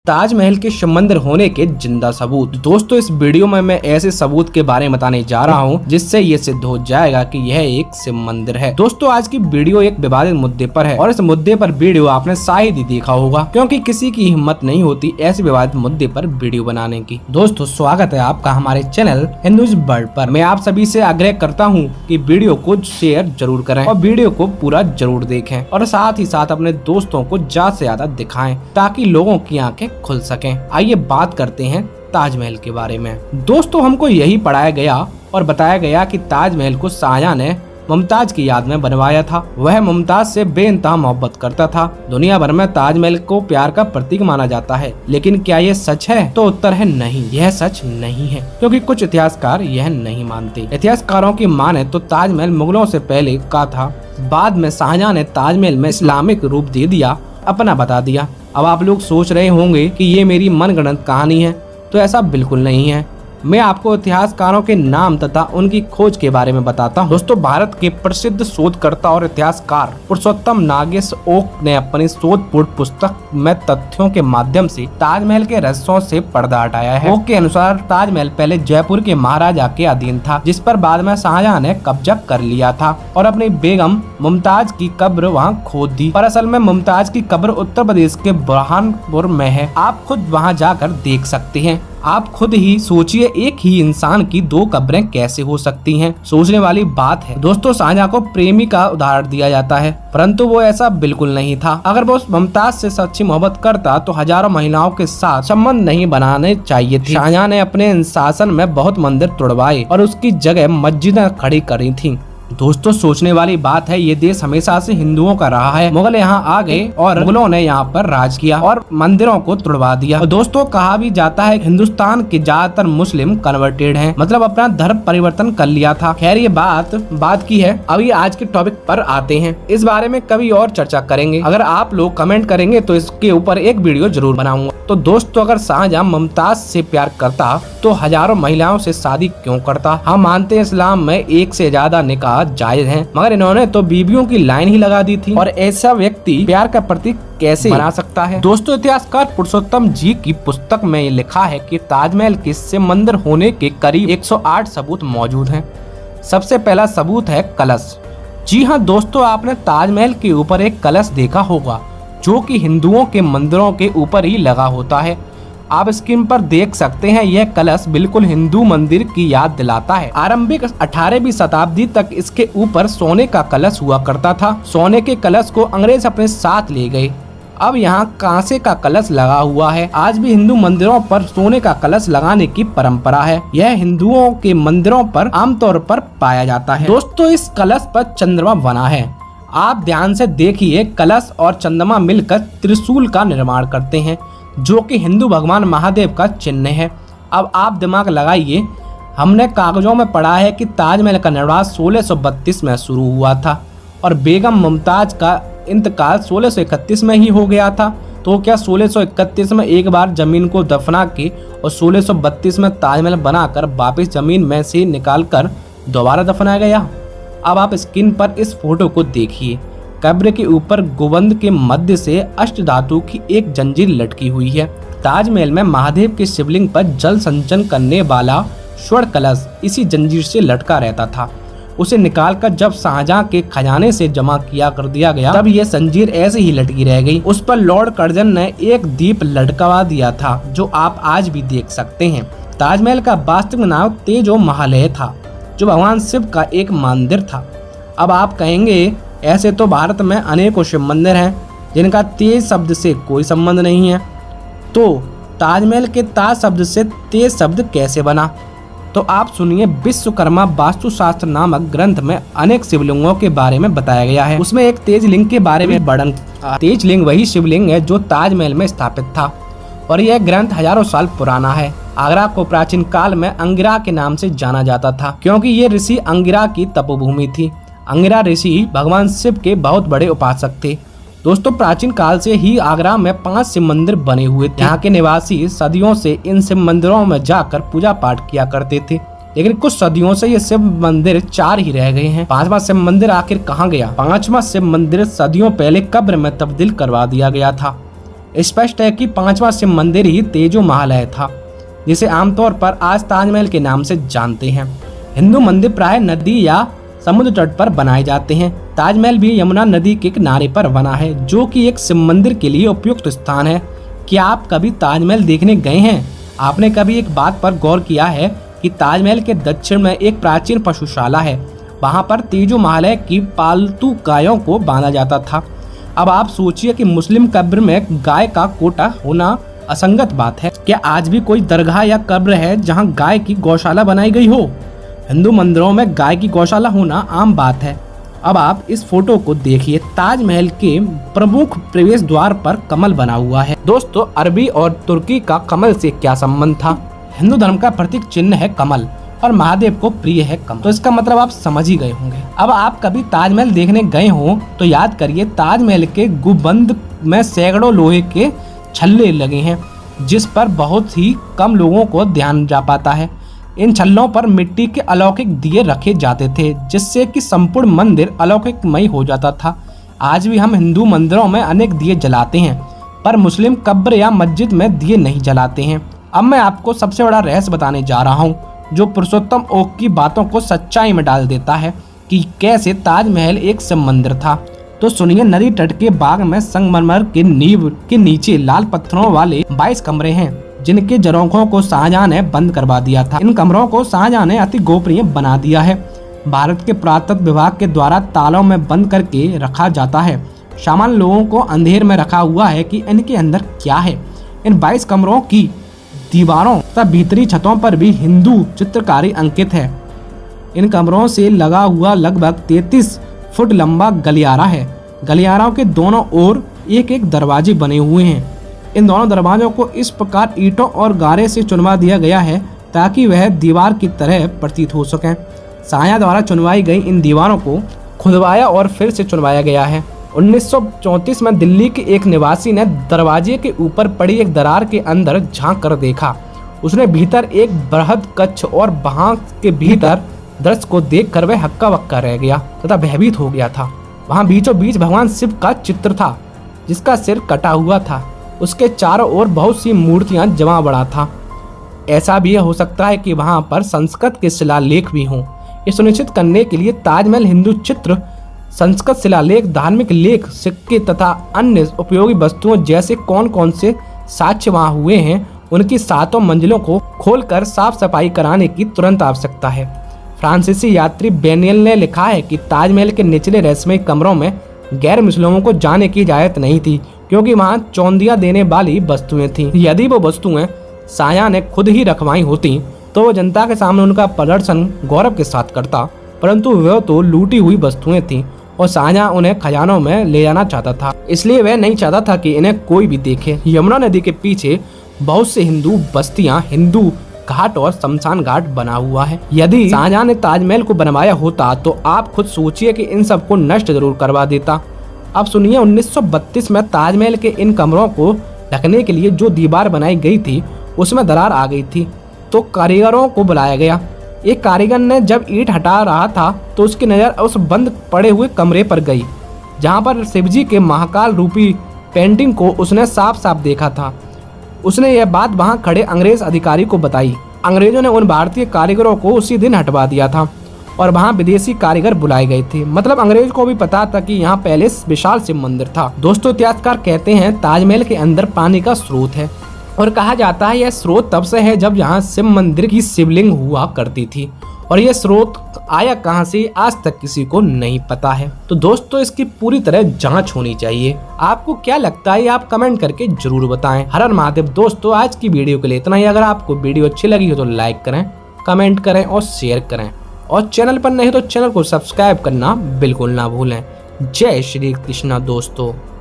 ताजमहल के शिव मंदिर होने के जिंदा सबूत। दोस्तों इस वीडियो में मैं ऐसे सबूत के बारे में बताने जा रहा हूं जिससे ये सिद्ध हो जाएगा कि यह एक शिव मंदिर है। दोस्तों आज की वीडियो एक विवादित मुद्दे पर है और इस मुद्दे पर वीडियो आपने शायद ही देखा होगा, क्योंकि किसी की हिम्मत नहीं होती ऐसे विवादित मुद्दे पर वीडियो बनाने की। दोस्तों स्वागत है आपका हमारे चैनल हिंदूज वर्ल्ड पर। मैं आप सभी से आग्रह करता हूँ कि वीडियो को शेयर जरूर करें और वीडियो को पूरा जरूर देखें और साथ ही साथ अपने दोस्तों को ज्यादा से ज्यादा दिखाएं ताकि लोगों की आंखें खुल सकें। आइए बात करते हैं ताजमहल के बारे में। दोस्तों हमको यही पढ़ाया गया और बताया गया कि ताजमहल को शाहजहां ने मुमताज की याद में बनवाया था। वह मुमताज से बेइंतहा मोहब्बत करता था। दुनिया भर में ताजमहल को प्यार का प्रतीक माना जाता है, लेकिन क्या ये सच है? तो उत्तर है नहीं, यह सच नहीं है, क्योंकि कुछ इतिहासकार यह नहीं मानते। इतिहासकारों की माने तो ताजमहल मुगलों से पहले का था। बाद में शाहजहां ने ताजमहल में इस्लामिक रूप दे दिया, अपना बता दिया। अब आप लोग सोच रहे होंगे कि ये मेरी मनगढ़ंत कहानी है, तो ऐसा बिल्कुल नहीं है। मैं आपको इतिहासकारों के नाम तथा उनकी खोज के बारे में बताता हूँ। दोस्तों भारत के प्रसिद्ध शोधकर्ता और इतिहासकार पुरुषोत्तम नागेश ओक ने अपनी शोधपूर्ण पुस्तक में तथ्यों के माध्यम से ताजमहल के रहस्यों से पर्दा हटाया है। ओक के अनुसार ताजमहल पहले जयपुर के महाराजा के अधीन था, जिस पर बाद में शाहजहां ने कब्जा कर लिया था और अपनी बेगम मुमताज की कब्र वहाँ खोद दी। पर असल में मुमताज की कब्र उत्तर प्रदेश के बुरहानपुर में है। आप खुद वहाँ जाकर देख सकते हैं। आप खुद ही सोचिए, एक ही इंसान की दो कब्रें कैसे हो सकती हैं? सोचने वाली बात है। दोस्तों शाहजहां को प्रेमी का उदाहरण दिया जाता है, परंतु वो ऐसा बिल्कुल नहीं था। अगर वो मुमताज से सच्ची मोहब्बत करता तो हजारों महिलाओं के साथ संबंध नहीं बनाने चाहिए थे। शाहजहां ने अपने शासन में बहुत मंदिर तोड़वाए और उसकी जगह मस्जिदें खड़ी करी थी। दोस्तों सोचने वाली बात है, ये देश हमेशा से हिंदुओं का रहा है। मुगल यहाँ आ गए और मुगलों ने यहाँ पर राज किया और मंदिरों को तोड़वा दिया। और दोस्तों कहा भी जाता है हिंदुस्तान के ज्यादातर मुस्लिम कन्वर्टेड हैं, मतलब अपना धर्म परिवर्तन कर लिया था। खैर ये बात की है। अभी आज के टॉपिक पर आते हैं, इस बारे में कभी और चर्चा करेंगे। अगर आप लोग कमेंट करेंगे तो इसके ऊपर एक वीडियो जरूर बनाऊंगा। तो दोस्तों अगर शाहजहां मुमताज से प्यार करता तो हजारों महिलाओं से शादी क्यों करता? हम मानते हैं इस्लाम में एक से ज्यादा निकाह जायज हैं, मगर इन्होंने तो बीबियों की लाइन ही लगा दी थी। और ऐसा व्यक्ति प्यार का प्रतीक कैसे बना सकता है? दोस्तों इतिहासकार पुरुषोत्तम जी की पुस्तक में ये लिखा है कि ताजमहल के शिव मंदिर होने के करीब 108 सबूत मौजूद हैं। सबसे पहला सबूत है कलश। जी हाँ दोस्तों, आपने ताजमहल के ऊपर एक कलश देखा होगा जो कि हिंदुओं के मंदिरों के ऊपर ही लगा होता है। आप स्क्रीन पर देख सकते हैं, यह कलश बिल्कुल हिंदू मंदिर की याद दिलाता है। आरंभिक 18वीं शताब्दी तक इसके ऊपर सोने का कलश हुआ करता था। सोने के कलश को अंग्रेज अपने साथ ले गए। अब यहाँ कांसे का कलश लगा हुआ है। आज भी हिंदू मंदिरों पर सोने का कलश लगाने की परंपरा है। यह हिंदुओं के मंदिरों पर आमतौर पर पाया जाता है। दोस्तों इस कलश पर चंद्रमा बना है। आप ध्यान से देखिए, कलश और चंद्रमा मिलकर त्रिशूल का निर्माण करते हैं, जो कि हिंदू भगवान महादेव का चिन्ह है। अब आप दिमाग लगाइए, हमने कागजों में पढ़ा है कि ताजमहल का निर्माण 1632 में शुरू हुआ था और बेगम मुमताज का इंतकाल 1631 में ही हो गया था। तो क्या 1631 में एक बार जमीन को दफना के और 1632 में ताजमहल बनाकर वापस जमीन में से निकाल कर दोबारा दफनाया गया? अब आप स्क्रीन पर इस फोटो को देखिए। कब्र के ऊपर गुंबद के मध्य से अष्ट धातु की एक जंजीर लटकी हुई है। ताजमहल में महादेव के शिवलिंग पर जल संचयन करने वाला स्वर्ण कलश इसी जंजीर से लटका रहता था। उसे निकालकर जब शाहजहां के खजाने से जमा कर दिया गया, तब यह जंजीर ऐसे ही लटकी रह गई। उस पर लॉर्ड कर्जन ने एक दीप लटकवा दिया था, जो आप आज भी देख सकते हैं। ताजमहल का वास्तविक नाम तेजो महालय था, जो भगवान शिव का एक मंदिर था। अब आप कहेंगे ऐसे तो भारत में अनेकों शिव मंदिर हैं जिनका तेज शब्द से कोई संबंध नहीं है, तो ताजमहल के ताज शब्द से तेज शब्द कैसे बना? तो आप सुनिए, विश्वकर्मा वास्तुशास्त्र नामक ग्रंथ में अनेक शिवलिंगों के बारे में बताया गया है। उसमें एक तेज लिंग के बारे में वर्णन। तेज लिंग वही शिवलिंग है जो ताजमहल में स्थापित था और यह ग्रंथ हजारों साल पुराना है। आगरा को प्राचीन काल में अंगिरा के नाम से जाना जाता था, क्योंकि ये ऋषि अंगिरा की तपोभूमि थी। अंगिरा ऋषि भगवान शिव के बहुत बड़े उपासक थे। दोस्तों प्राचीन काल से ही आगरा में 5 शिव मंदिर बने हुए थे। यहाँ के निवासी सदियों से इन शिव मंदिरों में जाकर पूजा पाठ किया करते थे, लेकिन कुछ सदियों से ये शिव मंदिर 4 ही रह गए हैं। 5वां शिव मंदिर आखिर कहाँ गया? 5वां शिव मंदिर सदियों पहले कब्र में तब्दील करवा दिया गया था। स्पष्ट है कि 5वां शिव मंदिर ही तेजो महालय था, जिसे आमतौर पर आज ताजमहल के नाम से जानते हैं। हिंदू मंदिर प्राय नदी या समुद्र तट पर बनाए जाते हैं। ताजमहल भी यमुना नदी के किनारे पर बना है, जो कि एक शिव मंदिर के लिए उपयुक्त स्थान है। क्या आप कभी ताजमहल देखने गए हैं? आपने कभी एक बात पर गौर किया है कि ताजमहल के दक्षिण में एक प्राचीन पशुशाला है। वहां पर तेजो महालय की पालतू गायों को बांधा जाता था। अब आप सोचिए कि मुस्लिम कब्र में गाय का कोटा होना असंगत बात है। क्या आज भी कोई दरगाह या कब्र है जहां गाय की गौशाला बनाई गई हो? हिंदू मंदिरों में गाय की गौशाला होना आम बात है। अब आप इस फोटो को देखिए। ताजमहल के प्रमुख प्रवेश द्वार पर कमल बना हुआ है। दोस्तों, अरबी और तुर्की का कमल से क्या संबंध था? हिंदू धर्म का प्रतीक चिन्ह है कमल और महादेव को प्रिय है कमल, तो इसका मतलब आप समझ ही गए होंगे। अब आप कभी ताजमहल देखने गए हो तो याद करिए, ताजमहल के गुंबद में सैकड़ों लोहे के छल्ले लगे हैं, जिस पर बहुत ही कम लोगों को ध्यान जा पाता है। इन छल्लों पर मिट्टी के अलौकिक दिए रखे जाते थे, जिससे कि संपूर्ण मंदिर अलौकिकमय हो जाता था। आज भी हम हिंदू मंदिरों में अनेक दिए जलाते हैं, पर मुस्लिम कब्र या मस्जिद में दिए नहीं जलाते हैं। अब मैं आपको सबसे बड़ा रहस्य बताने जा रहा हूँ, जो पुरुषोत्तम ओक की बातों को सच्चाई में डाल देता है कि कैसे ताजमहल एक शिव मंदिर था। तो सुनिए, नदी तट के बाग में संगमरमर के नींव के नीचे लाल पत्थरों वाले 22 कमरे हैं, जिनके झरोखों को शाहजहां ने बंद करवा दिया था। इन कमरों को शाहजहां ने अति गोपनीय बना दिया है। भारत के पुरातत्व विभाग के द्वारा तालों में बंद करके रखा जाता है। सामान्य लोगों को अंधेर में रखा हुआ है कि इनके अंदर क्या है। इन 22 कमरों की दीवारों तथा भीतरी छतों पर भी हिंदू चित्रकारी अंकित है। इन कमरों से लगा हुआ लगभग 33 फुट लंबा गलियारा है। गलियारों के दोनों ओर एक एक दरवाजे बने हुए हैं। इन दोनों दरवाजों को इस प्रकार ईंटों और गारे से चुनवा दिया गया है ताकि वह दीवार की तरह प्रतीत हो सके। शाहजहां द्वारा चुनवाई गई इन दीवारों को खुदवाया और फिर से चुनवाया गया है। 1934 में दिल्ली के एक निवासी ने दरवाजे के ऊपर पड़ी एक दरार के अंदर झांक कर देखा। उसने भीतर एक बृहद कक्ष और वहां के भीतर दृश्य को देखकर वह हक्का बक्का रह गया तथा भयभीत हो गया था। वहां बीचों बीच भगवान शिव का चित्र था, जिसका सिर कटा हुआ था। उसके चारों ओर बहुत सी मूर्तियां जमा बड़ा था। ऐसा भी हो सकता है कि वहां पर संस्कृत के शिलालेख भी हों। ये सुनिश्चित करने के लिए ताजमहल हिंदू चित्र, संस्कृत शिलालेख, धार्मिक लेख, सिक्के तथा अन्य उपयोगी वस्तुओं जैसे कौन कौन से साक्ष्य वहां हुए हैं, उनकी 7 मंजिलों को खोलकर साफ सफाई कराने की तुरंत आवश्यकता है। फ्रांसीसी यात्री बेनियल ने लिखा है कि ताजमहल के निचले रहस्यमय कमरों में गैर मुस्लिमों को जाने की इजाजत नहीं थी, क्योंकि वहां चौंधियां देने वाली वस्तुएं थीं। यदि वो वस्तुएं शाहजहां ने खुद ही रखवाई होती तो वो जनता के सामने उनका प्रदर्शन गौरव के साथ करता, परंतु वह तो लूटी हुई वस्तुएं थीं और शाहजहां उन्हें खजानों में ले जाना चाहता था, इसलिए वह नहीं चाहता था कि इन्हें कोई भी देखे। यमुना नदी के पीछे बहुत से हिंदू बस्तियां, हिंदू घाट और शमशान घाट बना हुआ है। यदि शाहजहां ने ताजमहल को बनवाया होता तो आप खुद सोचिए कि इन सबको नष्ट जरूर करवा देता। अब सुनिए, 1932 में ताजमहल के इन कमरों को ढकने के लिए जो दीवार बनाई गई थी उसमें दरार आ गई थी, तो कारीगरों को बुलाया गया। एक कारीगर ने जब ईंट हटा रहा था तो उसकी नज़र उस बंद पड़े हुए कमरे पर गई, जहां पर शिवजी के महाकाल रूपी पेंटिंग को उसने साफ साफ देखा था। उसने यह बात वहां खड़े अंग्रेज अधिकारी को बताई। अंग्रेजों ने उन भारतीय कारीगरों को उसी दिन हटवा दिया था और वहां विदेशी कारीगर बुलाए गए थे। मतलब अंग्रेज को भी पता था कि यहाँ पहले विशाल शिव मंदिर था। दोस्तों, इतिहासकार कहते हैं ताजमहल के अंदर पानी का स्रोत है और कहा जाता है यह स्रोत तब से है जब यहाँ शिव मंदिर की शिवलिंग हुआ करती थी, और यह स्रोत आया कहां से आज तक किसी को नहीं पता है। तो दोस्तों, इसकी पूरी तरह जांच होनी चाहिए। आपको क्या लगता है आप कमेंट करके जरूर बताएं। हर हर महादेव। दोस्तों, आज की वीडियो के लिए इतना ही। अगर आपको वीडियो अच्छी लगी हो तो लाइक करें, कमेंट करें और शेयर करें, और चैनल पर नहीं तो चैनल को सब्सक्राइब करना बिल्कुल ना भूलें। जय श्री कृष्णा दोस्तों।